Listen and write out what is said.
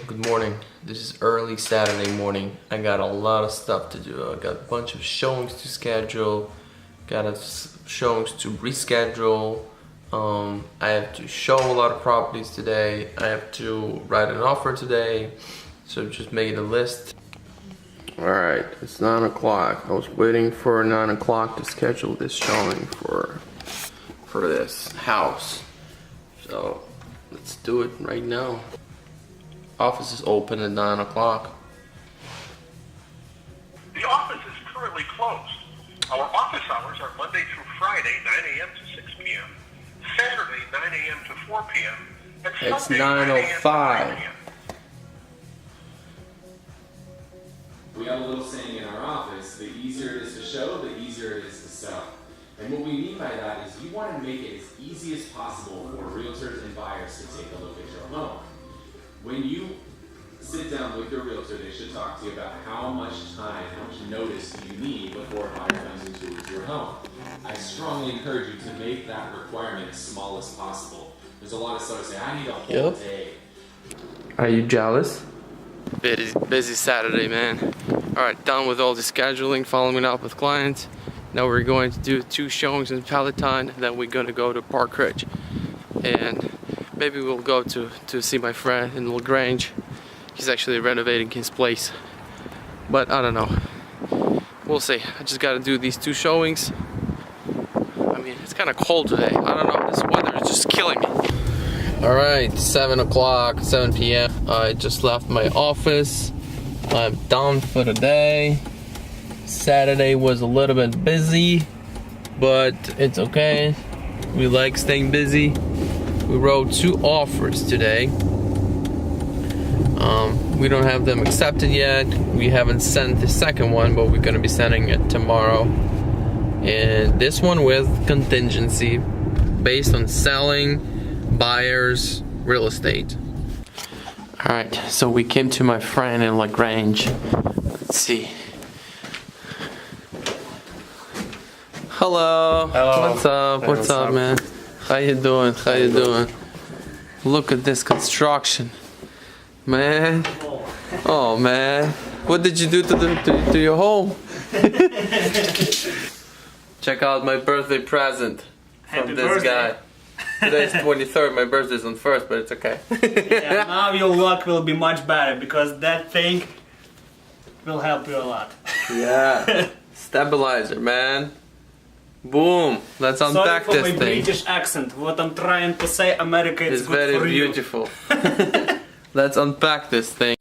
Good morning. This is early Saturday morning. I got a lot of stuff to do. I got a bunch of showings to schedule, showings to reschedule. I have to show a lot of properties today. I have to write an offer today. So just making a list. Alright, it's 9 o'clock. I was waiting for 9 o'clock to schedule this showing for this house. So let's do it right now. Office is open at 9 o'clock. The office is currently closed. Our office hours are Monday through Friday, 9 a.m. to 6 p.m., Saturday, 9 a.m. to 4 p.m., and It's Sunday, 9 a.m. to 5 9:05. p.m. We have a little saying in our office, the easier it is to show, the easier it is to sell. And what we mean by that is you want to make it as easy as possible for realtors and buyers to take a look at your home. When you sit down with your realtor, they should talk to you about how much time, how much notice do you need before a buyer comes into your home. I strongly encourage you to make that requirement as small as possible. There's a lot of sellers say, I need a whole day. Are you jealous? Busy Saturday, man. Alright, done with all the scheduling, following up with clients. Now we're going to do 2 showings in Palatine, then we're going to go to Park Ridge. And maybe we'll go to see my friend in LaGrange. He's actually renovating his place. But I don't know. We'll see. I just gotta do these 2 showings. I mean, it's kind of cold today. I don't know. This weather is just killing me. Alright, 7 o'clock, 7 p.m. I just left my office. I'm done for the day. Saturday was a little bit busy, but it's okay. We like staying busy. We wrote 2 offers today. We don't have them accepted yet. We haven't sent the second one, but we're gonna be sending it tomorrow. And this one with contingency based on selling buyers real estate. Alright, so we came to my friend in LaGrange. Let's see. Hello. Hello. What's up? Hey, What's up, man? How you doing? How you doing? Look at this construction, man. Oh man, what did you do to your home? Check out my birthday present from this guy. Today's 23rd. My birthday's on 1st, but it's okay. Yeah, now your luck will be much better because that thing will help you a lot. Yeah, stabilizer, man. Boom. Let's unpack Sorry for this my thing. British accent. What I'm trying to say, America is It's good very for you. beautiful. Let's unpack this thing.